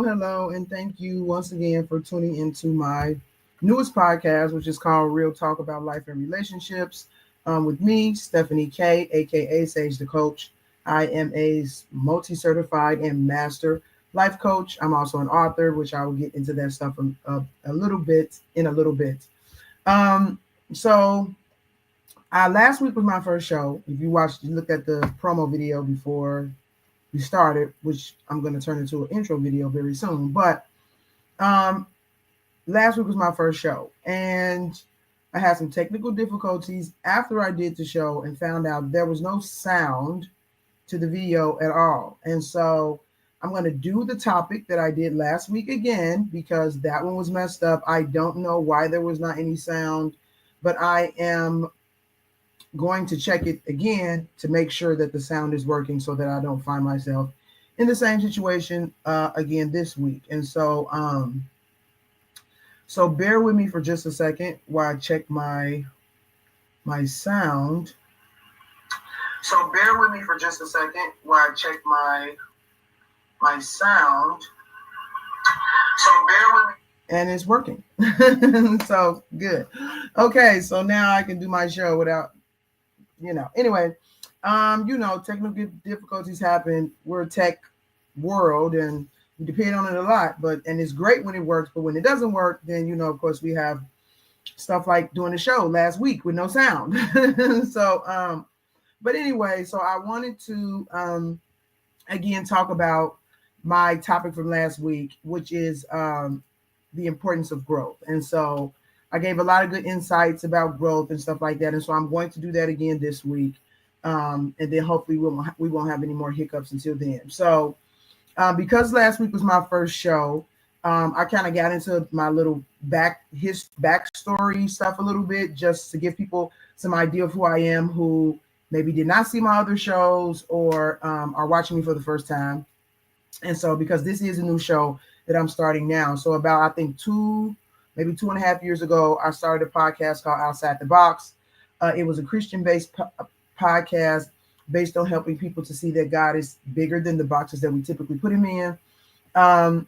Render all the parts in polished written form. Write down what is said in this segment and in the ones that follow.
Hello, and thank you once again for tuning into my newest podcast, which is called Real Talk About Life and Relationships, with me, Stephanie K, aka Sage the Coach. I am a multi-certified and master life coach. I'm also an author, which I will get into that stuff a little bit in a little bit. So last week was my first show. If you looked at the promo video before we started, which I'm going to turn into an intro video very soon. But last week was my first show, and I had some technical difficulties after I did the show and found out there was no sound to the video at all. And so I'm going to do the topic that I did last week again, because that one was messed up. I don't know why there was not any sound, but I am going to check it again to make sure that the sound is working so that I don't find myself in the same situation again this week. And so so bear with me for just a second while I check my sound. So bear with me for just a second while I check my sound. So bear with me. And it's working. So good. Okay, so now I can do my show without, anyway, technical difficulties happen. We're a tech world and we depend on it a lot, and it's great when it works, but when it doesn't work, then, of course, we have stuff like doing the show last week with no sound. So, but anyway, so I wanted to, again, talk about my topic from last week, which is the importance of growth. And so I gave a lot of good insights about growth and stuff like that. And so I'm going to do that again this week. And then hopefully we won't have any more hiccups until then. So because last week was my first show, I kind of got into my little backstory stuff a little bit, just to give people some idea of who I am, who maybe did not see my other shows or are watching me for the first time. And so because this is a new show that I'm starting now. So about, I think, maybe 2.5 years ago, I started a podcast called Outside the Box. It was a Christian-based podcast based on helping people to see that God is bigger than the boxes that we typically put him in. And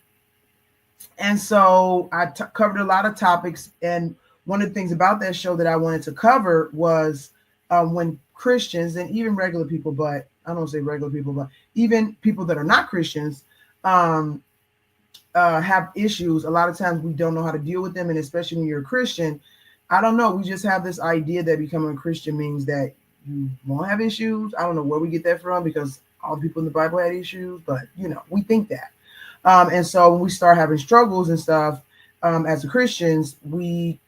so I covered a lot of topics. And one of the things about that show that I wanted to cover was when Christians and even regular people, but I don't say regular people, but even people that are not Christians, have issues. A lot of times we don't know how to deal with them. And especially when you're a Christian, I don't know. We just have this idea that becoming a Christian means that you won't have issues. I don't know where we get that from, because all the people in the Bible had issues, but we think that. And so when we start having struggles and stuff, as Christians, we,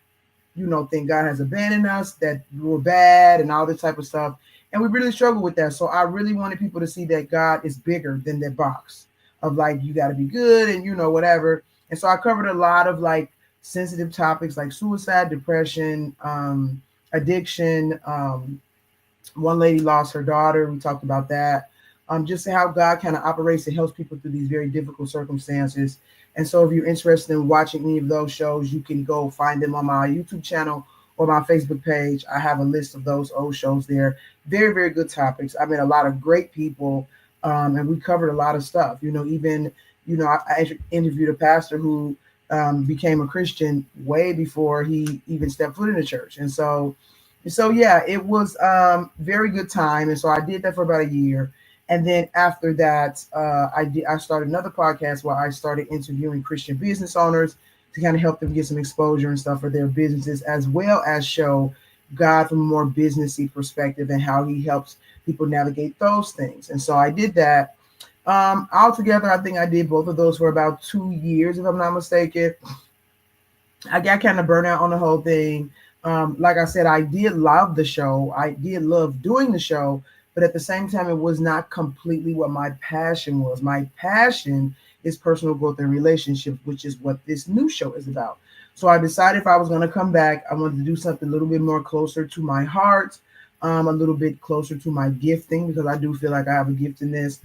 think God has abandoned us, that we're bad and all this type of stuff. And we really struggle with that. So I really wanted people to see that God is bigger than that box of like, you got to be good and, whatever. And so I covered a lot of like sensitive topics like suicide, depression, addiction. One lady lost her daughter. We talked about that. Just how God kind of operates and helps people through these very difficult circumstances. And so if you're interested in watching any of those shows, you can go find them on my YouTube channel or my Facebook page. I have a list of those old shows there. Very, very good topics. I met a lot of great people. And we covered a lot of stuff, even, I interviewed a pastor who became a Christian way before he even stepped foot in the church. And so yeah, it was very good time. And so I did that for about a year. And then after that, I started another podcast where I started interviewing Christian business owners to kind of help them get some exposure and stuff for their businesses, as well as show God from a more businessy perspective and how he helps people navigate those things. And so I did that. Altogether, I think I did both of those for about 2 years, if I'm not mistaken. I got kind of burnt out on the whole thing. Like I said, I did love the show. I did love doing the show, but at the same time, it was not completely what my passion was. My passion is personal growth and relationships, which is what this new show is about. So I decided if I was going to come back, I wanted to do something a little bit more closer to my heart, a little bit closer to my gifting, because I do feel like I have a gift in this.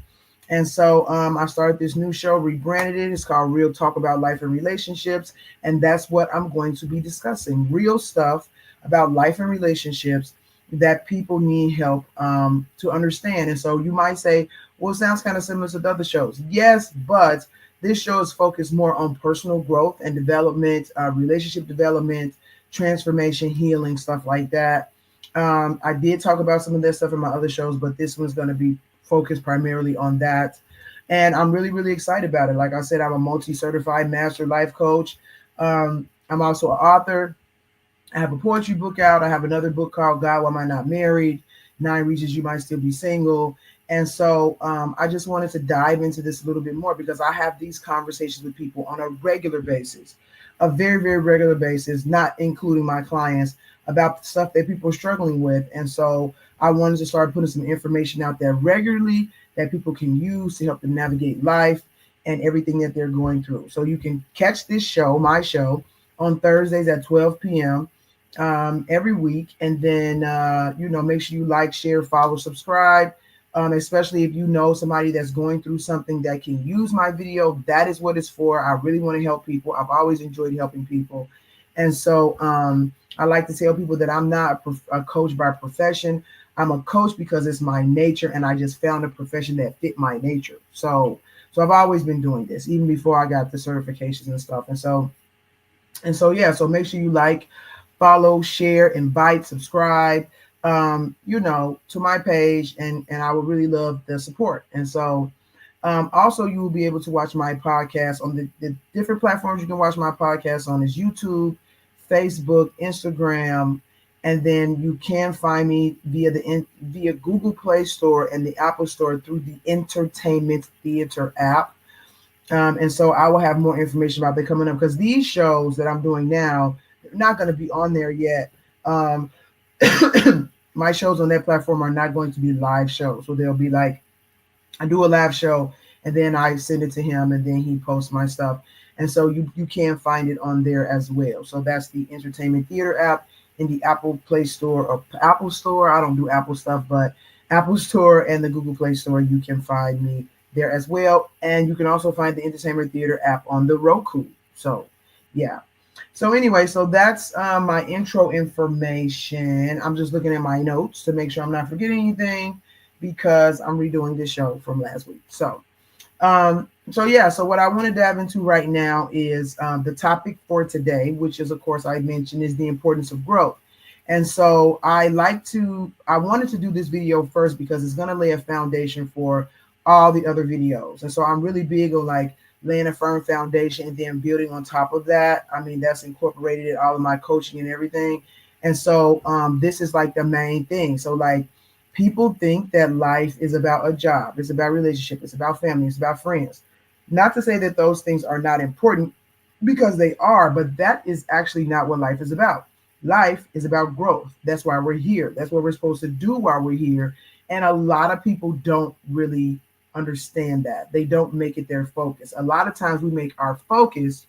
And so I started this new show, rebranded it. It's called Real Talk About Life and Relationships. And that's what I'm going to be discussing. Real stuff about life and relationships that people need help to understand. And so you might say, well, it sounds kind of similar to the other shows. Yes, but this show is focused more on personal growth and development, relationship development, transformation, healing, stuff like that. I did talk about some of that stuff in my other shows, but this one's going to be focused primarily on that. And I'm really, really excited about it. Like I said, I'm a multi-certified master life coach. I'm also an author. I have a poetry book out. I have another book called God, Why Am I Not Married? 9 Reasons You Might Still Be Single. And so I just wanted to dive into this a little bit more because I have these conversations with people on a regular basis, a very, very regular basis, not including my clients, about the stuff that people are struggling with. And so I wanted to start putting some information out there regularly that people can use to help them navigate life and everything that they're going through. So you can catch this show, my show, on Thursdays at 12 p.m. Every week. And then, make sure you like, share, follow, subscribe, especially if you know somebody that's going through something that can use my video. That is what it's for. I really want to help people. I've always enjoyed helping people. And so I like to tell people that I'm not a coach by profession. I'm a coach because it's my nature, and I just found a profession that fit my nature. So I've always been doing this, even before I got the certifications and stuff. And so make sure you like, follow, share, invite, subscribe, to my page, and I would really love the support. And so also you will be able to watch my podcast on the different platforms you can watch my podcast on is YouTube, Facebook, Instagram, and then you can find me via Google Play Store and the Apple Store through the Entertainment Theater app. And so I will have more information about that coming up, because these shows that I'm doing now, they're not going to be on there yet. My shows on that platform are not going to be live shows. So they'll be like, I do a live show and then I send it to him and then he posts my stuff. And so you can find it on there as well. So that's the Entertainment Theater app in the Apple Play Store or Apple Store. I don't do Apple stuff, but Apple Store and the Google Play Store, you can find me there as well. And you can also find the Entertainment Theater app on the Roku. So, yeah. So anyway, so that's my intro information. I'm just looking at my notes to make sure I'm not forgetting anything because I'm redoing this show from last week. So what I want to dive into right now is the topic for today, which is, of course, I mentioned is the importance of growth. And so I wanted to do this video first because it's going to lay a foundation for all the other videos. And so I'm really big on like laying a firm foundation and then building on top of that. I mean, that's incorporated in all of my coaching and everything. And so this is like the main thing. So like people think that life is about a job. It's about relationship. It's about family. It's about friends. Not to say that those things are not important, because they are, but that is actually not what life is about. Life is about growth. That's why we're here. That's what we're supposed to do while we're here. And a lot of people don't really understand that. They don't make it their focus. A lot of times we make our focus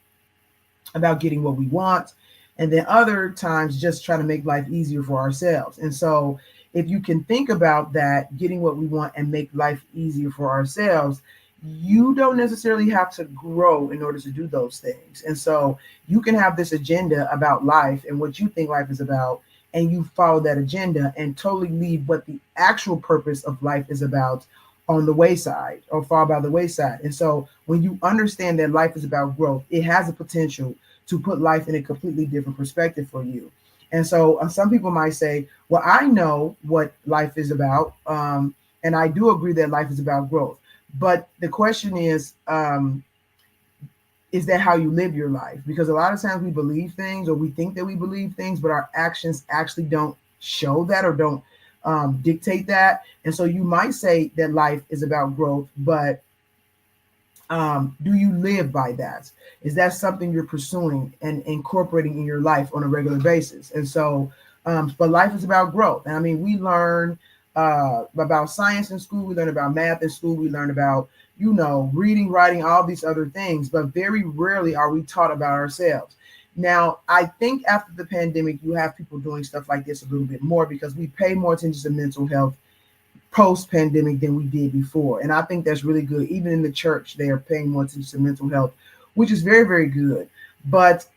about getting what we want, and then other times just trying to make life easier for ourselves. And so if you can think about that, getting what we want and make life easier for ourselves, you don't necessarily have to grow in order to do those things. And so you can have this agenda about life and what you think life is about, and you follow that agenda and totally leave what the actual purpose of life is about on the wayside or fall by the wayside. And so when you understand that life is about growth, it has the potential to put life in a completely different perspective for you. And so some people might say, well, I know what life is about. And I do agree that life is about growth. But the question is that how you live your life? Because a lot of times we believe things or we think that we believe things, but our actions actually don't show that or don't dictate that. And so you might say that life is about growth, but do you live by that? Is that something you're pursuing and incorporating in your life on a regular basis? And so, but life is about growth. And I mean, we learn about science in school, we learn about math in school, we learn about, reading, writing, all these other things, but very rarely are we taught about ourselves. Now, I think after the pandemic, you have people doing stuff like this a little bit more because we pay more attention to mental health post-pandemic than we did before. And I think that's really good. Even in the church, they are paying more attention to mental health, which is very, very good. But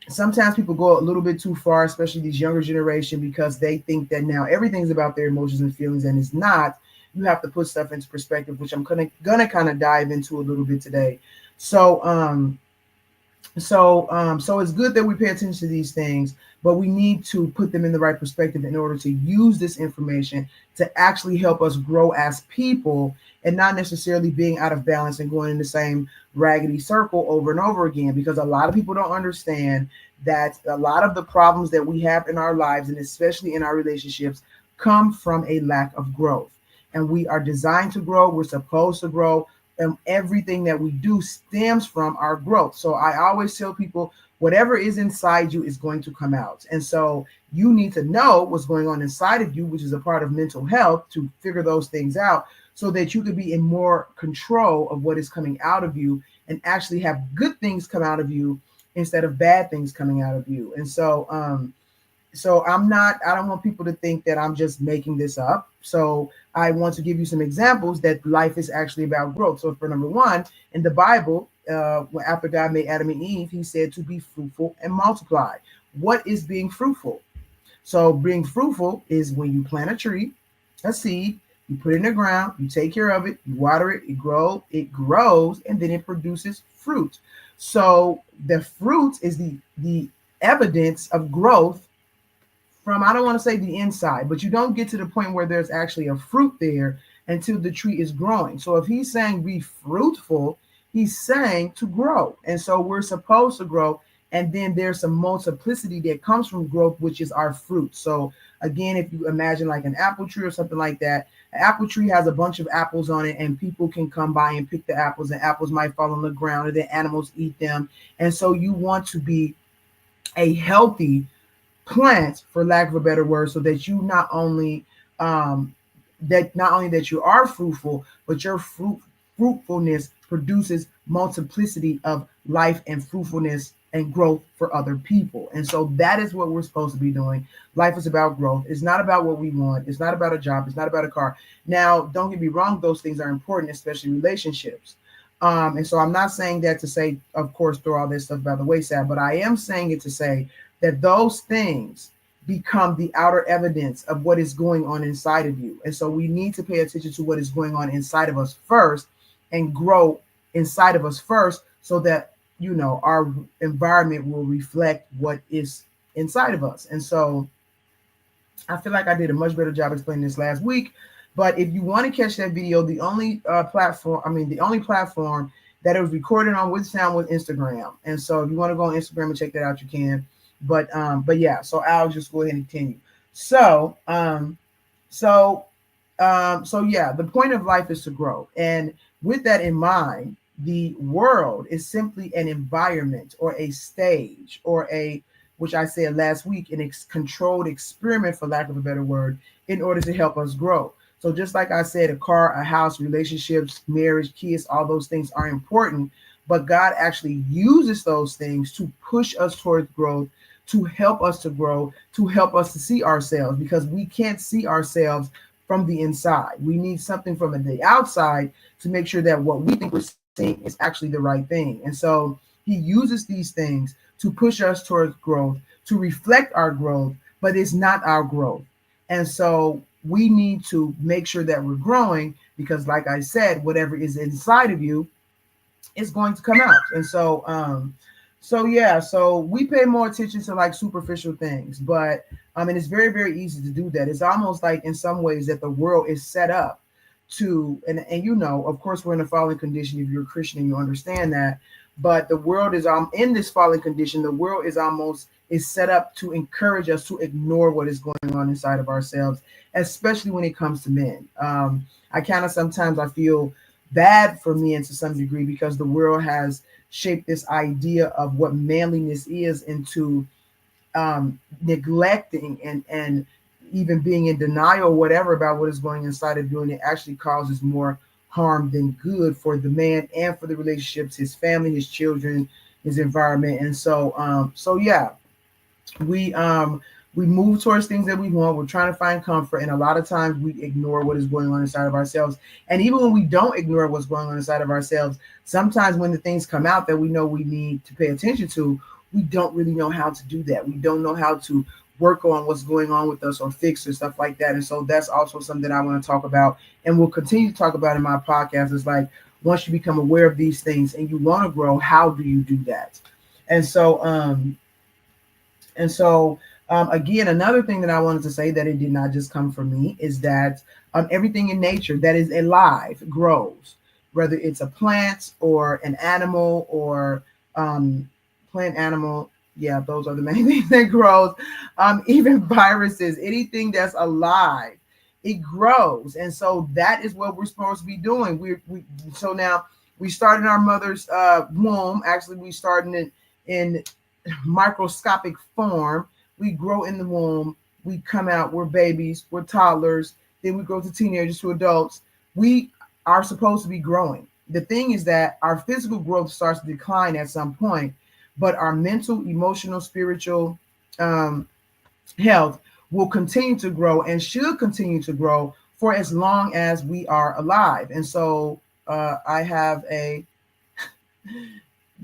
sometimes people go a little bit too far, especially these younger generation, because they think that now everything's about their emotions and feelings, and it's not. You have to put stuff into perspective, which I'm gonna kind of dive into a little bit today. So so it's good that we pay attention to these things, but we need to put them in the right perspective in order to use this information to actually help us grow as people and not necessarily being out of balance and going in the same raggedy circle over and over again. Because a lot of people don't understand that a lot of the problems that we have in our lives, and especially in our relationships, come from a lack of growth. And we are designed to grow. We're supposed to grow. And everything that we do stems from our growth. So I always tell people, whatever is inside you is going to come out. And so you need to know what's going on inside of you, which is a part of mental health, to figure those things out so that you can be in more control of what is coming out of you and actually have good things come out of you instead of bad things coming out of you. And so I don't want people to think that I'm just making this up. So I want to give you some examples that life is actually about growth. So for number one, in the Bible, after God made Adam and Eve, he said to be fruitful and multiply. What is being fruitful? So being fruitful is when you plant a tree, a seed, you put it in the ground, you take care of it, you water it, it grows, and then it produces fruit. So the fruit is the evidence of growth from, I don't want to say the inside, but you don't get to the point where there's actually a fruit there until the tree is growing. So if he's saying be fruitful, he's saying to grow. And so we're supposed to grow. And then there's some multiplicity that comes from growth, which is our fruit. So again, if you imagine like an apple tree or something like that, an apple tree has a bunch of apples on it, and people can come by and pick the apples, and apples might fall on the ground, and then animals eat them. And so you want to be a healthy plant, for lack of a better word, so that you not only that you are fruitful, but your fruitfulness produces multiplicity of life and fruitfulness and growth for other people. And so that is what we're supposed to be doing. Life is about growth. It's not about what we want. It's not about a job. It's not about a car. Now, don't get me wrong, those things are important, especially relationships. And so I'm not saying that to say, of course, throw all this stuff by the wayside, but I am saying it to say that those things become the outer evidence of what is going on inside of you. And so we need to pay attention to what is going on inside of us first and grow inside of us first, so that, our environment will reflect what is inside of us. And so I feel like I did a much better job explaining this last week. But if you want to catch that video, the only platform that it was recorded on with sound was Instagram. And so if you want to go on Instagram and check that out, you can. But yeah, so I'll just go ahead and continue. So yeah, the point of life is to grow. And with that in mind, the world is simply an environment or a stage or which I said last week, controlled experiment, for lack of a better word, in order to help us grow. So just like I said, a car, a house, relationships, marriage, kids, all those things are important, but God actually uses those things to push us towards growth, to help us to grow, to help us to see ourselves, because we can't see ourselves from the inside. We need something from the outside to make sure that what we think we're seeing is actually the right thing. And so he uses these things to push us towards growth, to reflect our growth, but it's not our growth. And so we need to make sure that we're growing, because like I said, whatever is inside of you is going to come out. And so we pay more attention to like superficial things, but and it's very, very easy to do that. It's almost like in some ways that the world is set up to, and you know, of course, we're in a fallen condition. If you're a Christian and you understand that, but the world is in this fallen condition. The world is set up to encourage us to ignore what is going on inside of ourselves, especially when it comes to men. I kind of sometimes I feel bad for men to some degree, because the world has shaped this idea of what manliness is into neglecting and even being in denial or whatever about what is going inside of you, and it actually causes more harm than good for the man and for the relationships, his family, his children, his environment. And we move towards things that we want. We're trying to find comfort, and a lot of times we ignore what is going on inside of ourselves. And even when we don't ignore what's going on inside of ourselves, sometimes when the things come out that we know we need to pay attention to, we don't really know how to do that. We don't know how to work on what's going on with us or fix or stuff like that. And so that's also something I want to talk about, and we'll continue to talk about in my podcast. Is like, once you become aware of these things and you want to grow, how do you do that? And so again, another thing that I wanted to say, that it did not just come from me, is that everything in nature that is alive grows, whether it's a plant or an animal or plant, animal. Yeah, those are the main things that grows. Even viruses, anything that's alive, it grows. And so that is what we're supposed to be doing. So now we start in our mother's womb. Actually, we start in microscopic form. We grow in the womb. We come out. We're babies. We're toddlers. Then we grow to teenagers, to adults. We are supposed to be growing. The thing is that our physical growth starts to decline at some point, but our mental, emotional, spiritual health will continue to grow and should continue to grow for as long as we are alive. And so I have a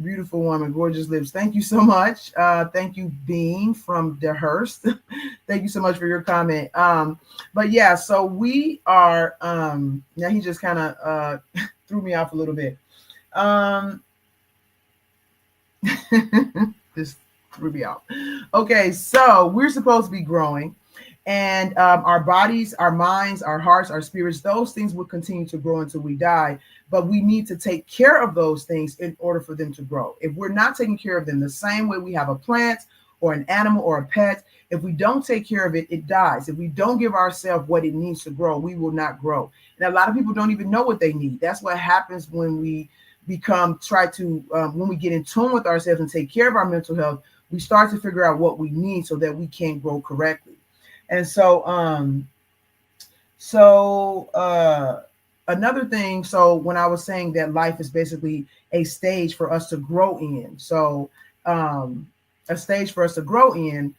beautiful woman, gorgeous lips. Thank you so much. Thank you, Bean from DeHurst. Thank you so much for your comment. But yeah, so we are, now he just kind of threw me off a little bit. Just threw me off. Okay, so we're supposed to be growing, and our bodies, our minds, our hearts, our spirits, those things will continue to grow until we die. But we need to take care of those things in order for them to grow. If we're not taking care of them the same way we have a plant or an animal or a pet, if we don't take care of it, it dies. If we don't give ourselves what it needs to grow, we will not grow. And a lot of people don't even know what they need. That's what happens when we when we get in tune with ourselves and take care of our mental health. We start to figure out what we need so that we can grow correctly. And so another thing, so when I was saying that life is basically a stage for us to grow in, so a stage for us to grow in,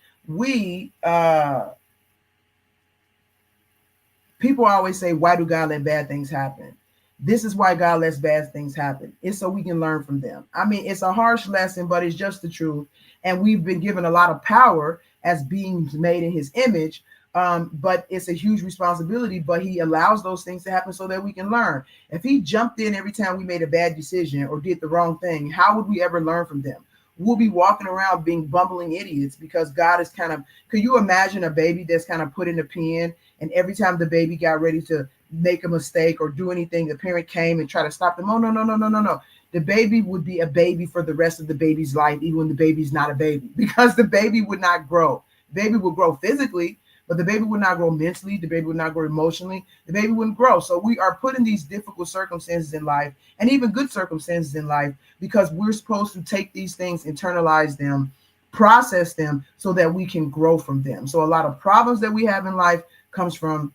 people always say, why do God let bad things happen? This is why God lets bad things happen. It's so we can learn from them. I mean, it's a harsh lesson, but it's just the truth. And we've been given a lot of power as beings made in his image. But it's a huge responsibility, but he allows those things to happen so that we can learn. If he jumped in every time we made a bad decision or did the wrong thing, how would we ever learn from them? We'll be walking around being bumbling idiots, because God is could you imagine a baby that's kind of put in a pen, and every time the baby got ready to make a mistake or do anything, the parent came and tried to stop them? Oh, no. The baby would be a baby for the rest of the baby's life, even when the baby's not a baby, because the baby would not grow. The baby will grow physically, but the baby would not grow mentally. The baby would not grow emotionally. The baby wouldn't grow. So we are put in these difficult circumstances in life, and even good circumstances in life, because we're supposed to take these things, internalize them, process them so that we can grow from them. So a lot of problems that we have in life comes from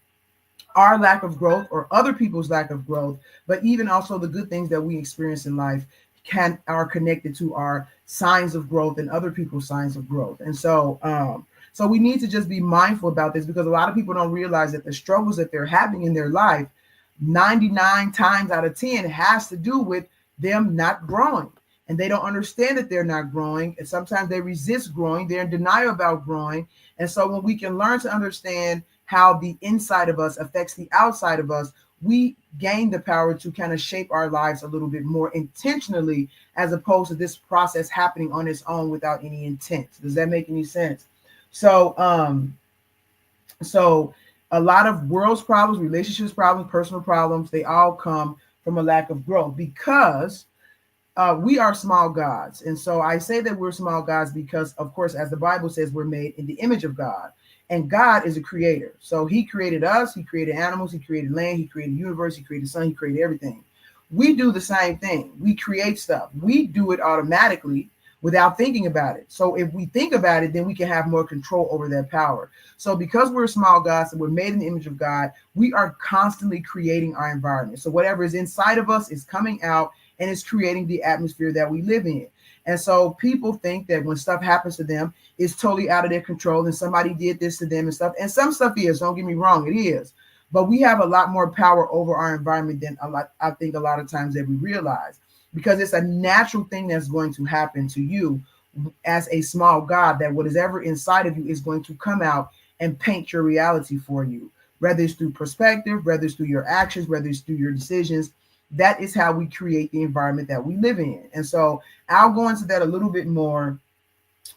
our lack of growth or other people's lack of growth, but even also the good things that we experience in life are connected to our signs of growth and other people's signs of growth. And so we need to just be mindful about this, because a lot of people don't realize that the struggles that they're having in their life, 99 times out of 10 has to do with them not growing. And they don't understand that they're not growing. And sometimes they resist growing. They're in denial about growing. And so when we can learn to understand how the inside of us affects the outside of us, we gain the power to kind of shape our lives a little bit more intentionally, as opposed to this process happening on its own without any intent. Does that make any sense? So, so a lot of world's problems, relationships problems, personal problems, they all come from a lack of growth, because we are small gods. And so I say that we're small gods because, of course, as the Bible says, we're made in the image of God. And God is a creator. So he created us, he created animals, he created land, he created the universe, he created the sun, he created everything. We do the same thing. We create stuff. We do it automatically without thinking about it. So if we think about it, then we can have more control over that power. So because we're small gods and we're made in the image of God, we are constantly creating our environment. So whatever is inside of us is coming out and it's creating the atmosphere that we live in. And so people think that when stuff happens to them, it's totally out of their control and somebody did this to them and stuff. And some stuff is, don't get me wrong, it is. But we have a lot more power over our environment than I think a lot of times that we realize, because it's a natural thing that's going to happen to you as a small God, that what is ever inside of you is going to come out and paint your reality for you, whether it's through perspective, whether it's through your actions, whether it's through your decisions. That is how we create the environment that we live in. And so I'll go into that a little bit more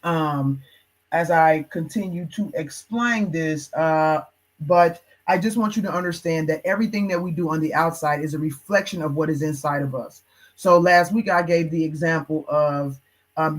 as I continue to explain this. But I just want you to understand that everything that we do on the outside is a reflection of what is inside of us. So last week I gave the example of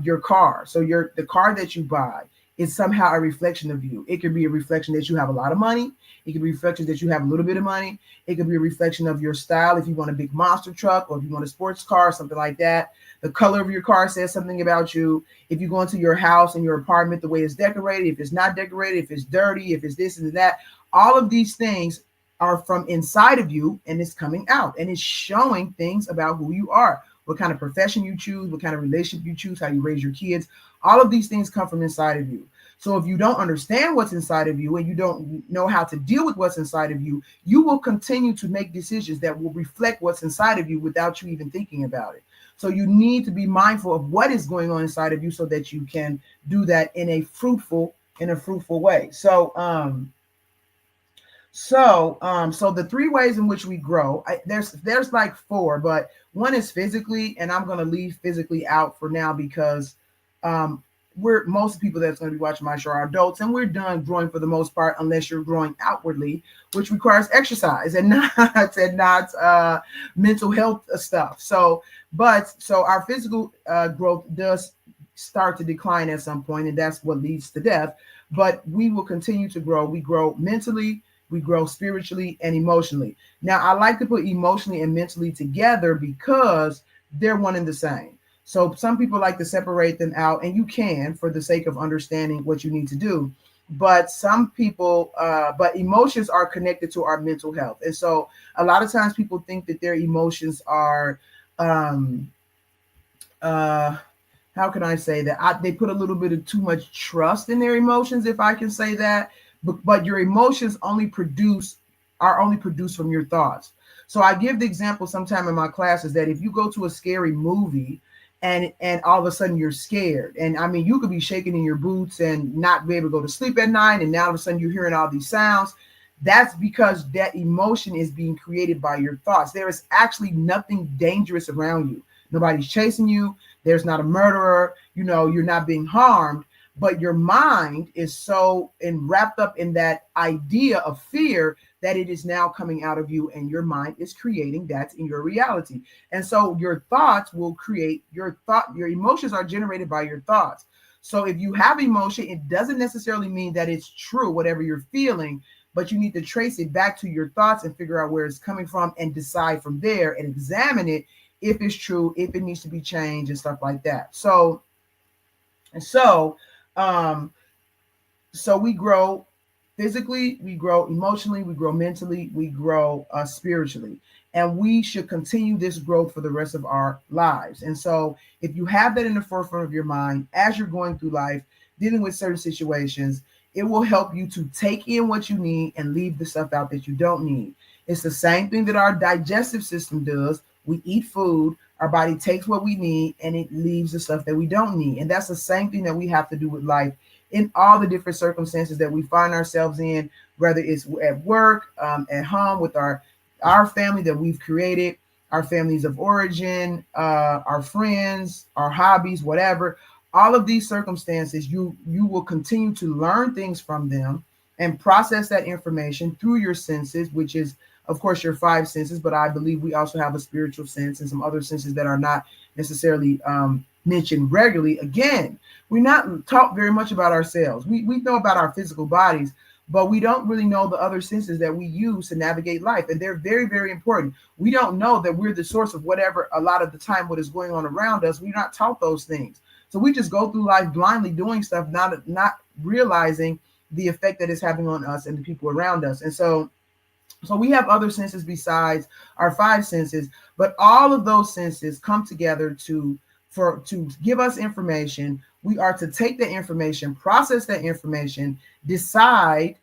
your car. So the car that you buy is somehow a reflection of you. It could be a reflection that you have a lot of money. It could be a reflection that you have a little bit of money. It could be a reflection of your style. If you want a big monster truck, or if you want a sports car, something like that. The color of your car says something about you. If you go into your house and your apartment, the way it's decorated, if it's not decorated, if it's dirty, if it's this and that, all of these things are from inside of you, and it's coming out and it's showing things about who you are, what kind of profession you choose, what kind of relationship you choose, how you raise your kids. All of these things come from inside of you. So if you don't understand what's inside of you and you don't know how to deal with what's inside of you, you will continue to make decisions that will reflect what's inside of you without you even thinking about it. So you need to be mindful of what is going on inside of you so that you can do that in a fruitful way. So the three ways in which we grow, there's like four, but one is physically, and I'm going to leave physically out for now because most people that's going to be watching my show are adults, and we're done growing for the most part, unless you're growing outwardly, which requires exercise and not mental health stuff. So our physical growth does start to decline at some point, and that's what leads to death. But we will continue to grow. We grow mentally, we grow spiritually, and emotionally. Now, I like to put emotionally and mentally together because they're one and the same. So some people like to separate them out, and you can for the sake of understanding what you need to do. But some people, but emotions are connected to our mental health. And so a lot of times people think that their emotions are, how can I say that? They put a little bit of too much trust in their emotions, if I can say that. But your emotions are only produced from your thoughts. So I give the example sometime in my classes that if you go to a scary movie and all of a sudden you're scared, and I mean, you could be shaking in your boots and not be able to go to sleep at night, and now all of a sudden you're hearing all these sounds. That's because that emotion is being created by your thoughts. There is actually nothing dangerous around you. Nobody's chasing you. There's not a murderer. You're not being harmed. But your mind is so wrapped up in that idea of fear that it is now coming out of you, and your mind is creating that in your reality. And so your thoughts will create your emotions are generated by your thoughts. So if you have emotion, it doesn't necessarily mean that it's true, whatever you're feeling, but you need to trace it back to your thoughts and figure out where it's coming from and decide from there and examine it if it's true, if it needs to be changed and stuff like that. So we grow physically, we grow emotionally, we grow mentally, we grow spiritually, and we should continue this growth for the rest of our lives. And so if you have that in the forefront of your mind as you're going through life, dealing with certain situations, it will help you to take in what you need and leave the stuff out that you don't need. It's the same thing that our digestive system does. We eat food, our body takes what we need, and it leaves the stuff that we don't need. And that's the same thing that we have to do with life in all the different circumstances that we find ourselves in. whether it's at work, at home with our family that we've created, our families of origin, our friends, our hobbies, whatever. All of these circumstances, you will continue to learn things from them and process that information through your senses, which is, of course, your five senses. But I believe we also have a spiritual sense and some other senses that are not necessarily mentioned regularly. Again, we're not taught very much about ourselves. We know about our physical bodies, but we don't really know the other senses that we use to navigate life. And they're very, very important. We don't know that we're the source of whatever, a lot of the time, what is going on around us. We're not taught those things. So we just go through life blindly doing stuff, not realizing the effect that it's having on us and the people around us. And so we have other senses besides our five senses, but all of those senses come together to give us information. We are to take the information, process that information, decide,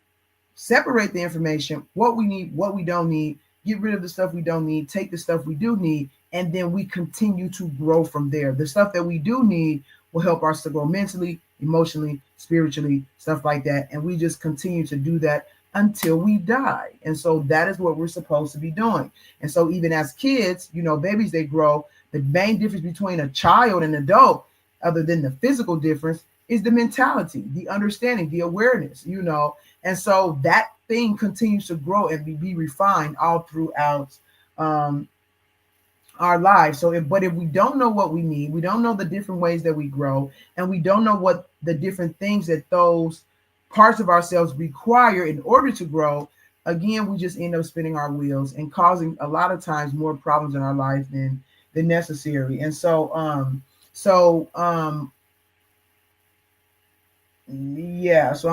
separate the information, what we need, what we don't need, get rid of the stuff we don't need, take the stuff we do need, and then we continue to grow from there. The stuff that we do need will help us to grow mentally, emotionally, spiritually, stuff like that. And we just continue to do that until we die. And so that is what we're supposed to be doing. And so even as kids, babies, they grow. The main difference between a child and an adult, other than the physical difference, is the mentality, the understanding, the awareness, And so that thing continues to grow and be refined all throughout our lives. But if we don't know what we need, we don't know the different ways that we grow, and we don't know what the different things that those parts of ourselves require in order to grow, again, we just end up spinning our wheels and causing a lot of times more problems in our life than necessary. And so I'm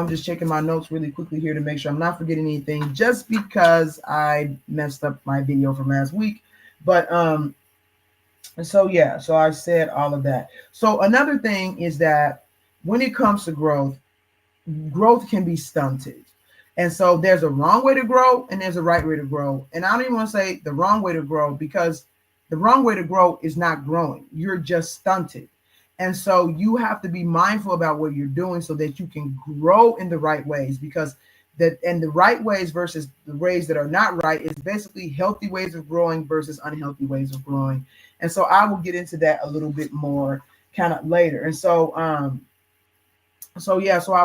just checking my notes really quickly here to make sure I'm not forgetting anything, just because I messed up my video from last week. But so I said all of that. So another thing is that when it comes to growth can be stunted. And so there's a wrong way to grow and there's a right way to grow. And I don't even want to say the wrong way to grow, because the wrong way to grow is not growing. You're just stunted. And so you have to be mindful about what you're doing so that you can grow in the right ways, because the right ways versus the ways that are not right is basically healthy ways of growing versus unhealthy ways of growing. And so I will get into that a little bit more kind of later. And so I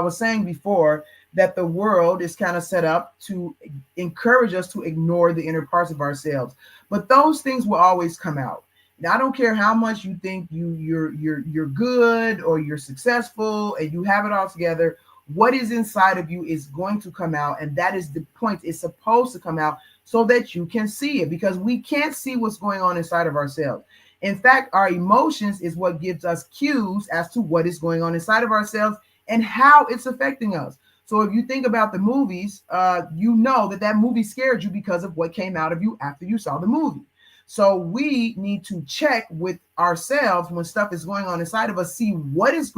was saying before that the world is kind of set up to encourage us to ignore the inner parts of ourselves, but those things will always come out. Now, I don't care how much you think you're good or you're successful and you have it all together. What is inside of you is going to come out, and that is the point. It's supposed to come out so that you can see it, because we can't see what's going on inside of ourselves. In fact, our emotions is what gives us cues as to what is going on inside of ourselves and how it's affecting us. So if you think about the movies, you know that movie scared you because of what came out of you after you saw the movie. So we need to check with ourselves when stuff is going on inside of us, see what it's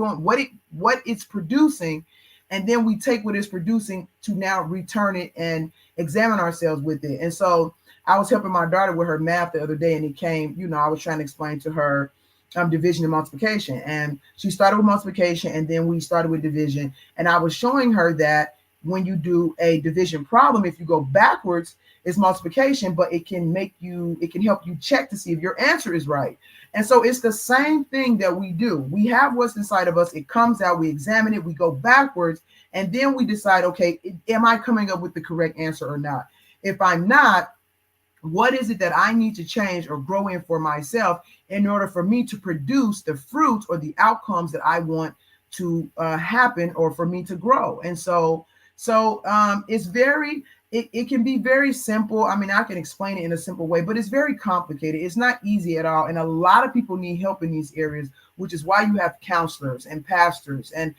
producing, and then we take what it's producing to now return it and examine ourselves with it. And so I was helping my daughter with her math the other day, and it came, I was trying to explain to her division and multiplication, and she started with multiplication, and then we started with division. And I was showing her that when you do a division problem, if you go backwards, it's multiplication, but it can help you check to see if your answer is right. And so it's the same thing that we do. We have what's inside of us. It comes out, we examine it, we go backwards, and then we decide, okay, am I coming up with the correct answer or not? If I'm not, what is it that I need to change or grow in for myself in order for me to produce the fruits or the outcomes that I want to happen, or for me to grow? And so it can be very simple. I mean, I can explain it in a simple way, but it's very complicated. It's not easy at all. And a lot of people need help in these areas, which is why you have counselors and pastors and,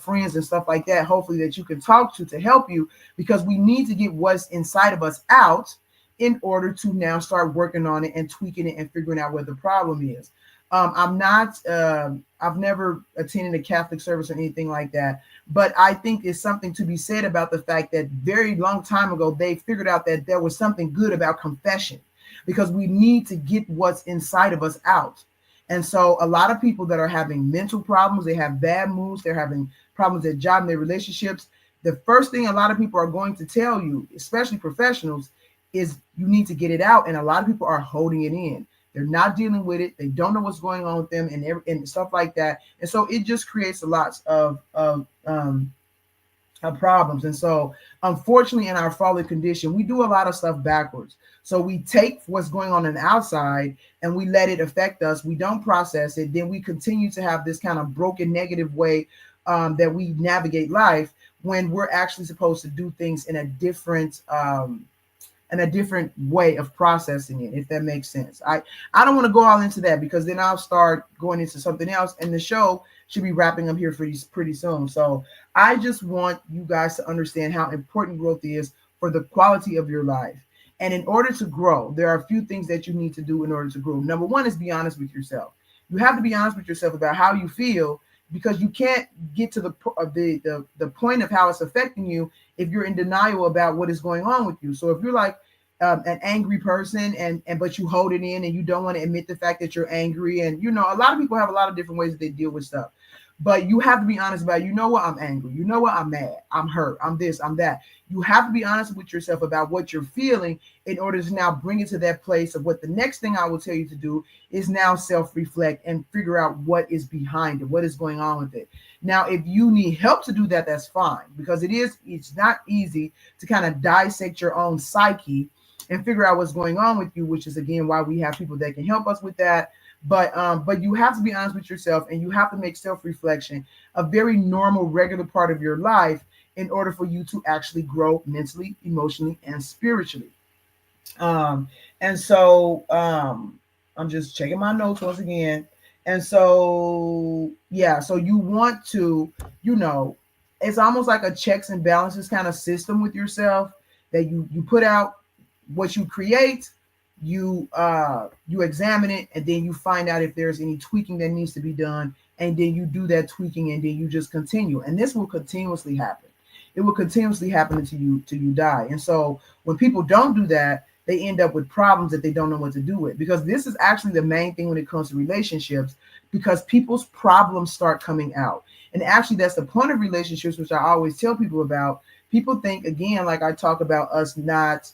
friends and stuff like that, hopefully, that you can talk to help you, because we need to get what's inside of us out in order to now start working on it and tweaking it and figuring out what the problem is. I've never attended a Catholic service or anything like that, but I think it's something to be said about the fact that very long time ago, they figured out that there was something good about confession, because we need to get what's inside of us out. And so a lot of people that are having mental problems, they have bad moods, they're having problems at job and their relationships, the first thing a lot of people are going to tell you, especially professionals, is you need to get it out. And a lot of people are holding it in. They're not dealing with it. They don't know what's going on with them and stuff like that. And so it just creates a lot of problems. And so, unfortunately, in our fallen condition, we do a lot of stuff backwards. So we take what's going on the outside and we let it affect us. We don't process it. Then we continue to have this kind of broken, negative way that we navigate life, when we're actually supposed to do things in a different way of processing it, if that makes sense. I don't want to go all into that, because then I'll start going into something else, and the show should be wrapping up here pretty soon. So I just want you guys to understand how important growth is for the quality of your life. And in order to grow, there are a few things that you need to do in order to grow. Number one is be honest with yourself. You have to be honest with yourself about how you feel, because you can't get to the point of how it's affecting you if you're in denial about what is going on with you. So if you're like an angry person but you hold it in and you don't want to admit the fact that you're angry, and a lot of people have a lot of different ways that they deal with stuff. But you have to be honest about, what, I'm angry. You know what, I'm mad. I'm hurt. I'm this, I'm that. You have to be honest with yourself about what you're feeling in order to now bring it to that place of what the next thing I will tell you to do is now self-reflect and figure out what is behind it, what is going on with it. Now, if you need help to do that, that's fine, because it's not easy to kind of dissect your own psyche and figure out what's going on with you, which is, again, why we have people that can help us with that. But you have to be honest with yourself, and you have to make self-reflection a very normal, regular part of your life in order for you to actually grow mentally, emotionally, and spiritually. And so I'm just checking my notes once again. And so, yeah, so you want to, it's almost like a checks and balances kind of system with yourself, that you put out what you create, you examine it, and then you find out if there's any tweaking that needs to be done, and then you do that tweaking, and then you just continue. And this will continuously happen. It will continuously happen until you die. And so when people don't do that, they end up with problems that they don't know what to do with, because this is actually the main thing when it comes to relationships, because people's problems start coming out. And actually, that's the point of relationships, which I always tell people about. People think, again, like I talk about us not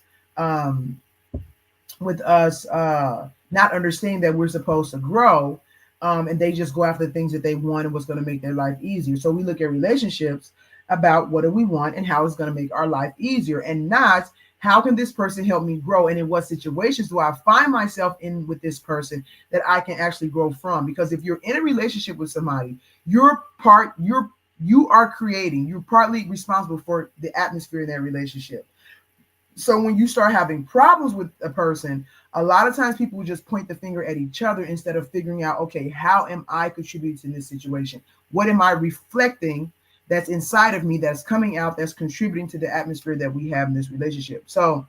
not understanding that we're supposed to grow, and they just go after the things that they want and what's going to make their life easier. So we look at relationships about what do we want and how it's going to make our life easier, and not how can this person help me grow, and in what situations do I find myself in with this person that I can actually grow from. Because if you're in a relationship with somebody, you're partly responsible for the atmosphere in that relationship. So when you start having problems with a person, a lot of times people will just point the finger at each other instead of figuring out, okay, how am I contributing to this situation? What am I reflecting that's inside of me, that's coming out, that's contributing to the atmosphere that we have in this relationship? So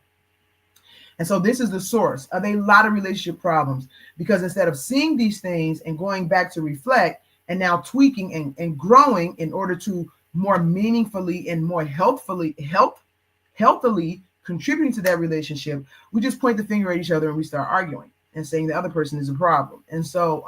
this is the source of a lot of relationship problems, because instead of seeing these things and going back to reflect and now tweaking and growing in order to more meaningfully and more healthily contributing to that relationship, we just point the finger at each other and we start arguing and saying the other person is a problem. And so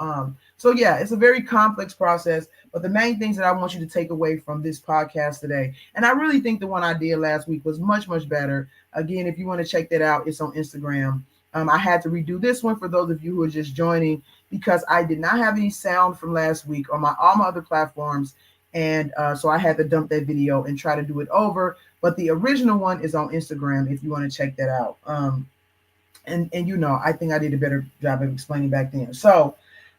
yeah, it's a very complex process, but the main things that I want you to take away from this podcast today, and I really think the one I did last week was much, much better. Again, if you want to check that out, it's on Instagram. I had to redo this one for those of you who are just joining, because I did not have any sound from last week on all my other platforms. And so I had to dump that video and try to do it over. But the original one is on Instagram if you want to check that out. And I think I did a better job of explaining back then. So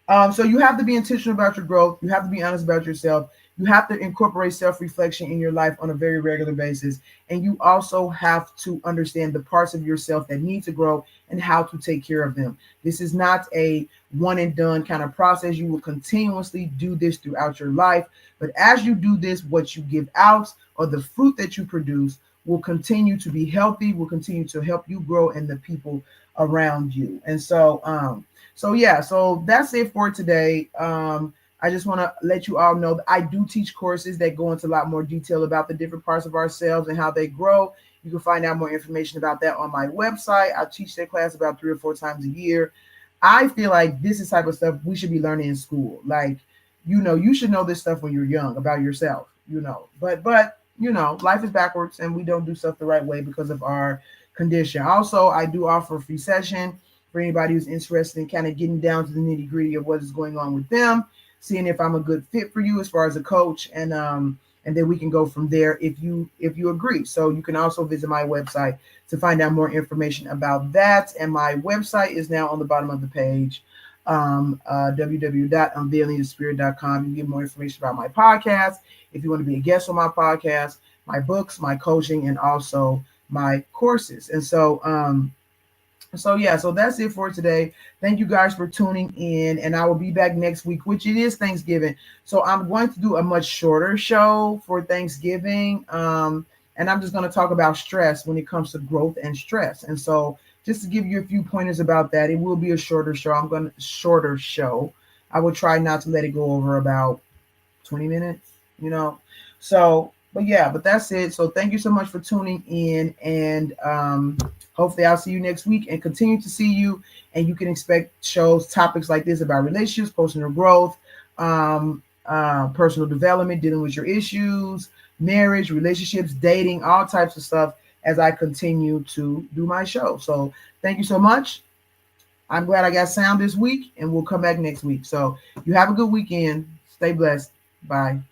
you have to be intentional about your growth. You have to be honest about yourself. You have to incorporate self-reflection in your life on a very regular basis. And you also have to understand the parts of yourself that need to grow and how to take care of them. This is not a one and done kind of process. You will continuously do this throughout your life. But as you do this, what you give out or the fruit that you produce will continue to be healthy, will continue to help you grow and the people around you. And so that's it for today. I just want to let you all know that I do teach courses that go into a lot more detail about the different parts of ourselves and how they grow. You can find out more information about that on my website. I teach that class about 3 or 4 times a year. I feel like this is type of stuff we should be learning in school. Like, you should know this stuff when you're young about yourself, but life is backwards and we don't do stuff the right way because of our condition. Also, I do offer a free session for anybody who's interested in kind of getting down to the nitty gritty of what is going on with them, seeing if I'm a good fit for you as far as a coach, and then we can go from there if you agree. So you can also visit my website to find out more information about that. And my website is now on the bottom of the page, www.unveilingthespirit.com. You can get more information about my podcast if you want to be a guest on my podcast, my books, my coaching, and also my courses. And so that's it for today. Thank you guys for tuning in, and I will be back next week, which it is Thanksgiving. So I'm going to do a much shorter show for Thanksgiving. And I'm just going to talk about stress when it comes to growth and stress. And so just to give you a few pointers about that, it will be a shorter show. I will try not to let it go over about 20 minutes, but that's it. So thank you so much for tuning in, and hopefully I'll see you next week and continue to see you. And you can expect topics like this about relationships, personal growth, personal development, dealing with your issues, marriage, relationships, dating, all types of stuff as I continue to do my show. So thank you so much. I'm glad I got sound this week, and we'll come back next week. So you have a good weekend. Stay blessed. Bye.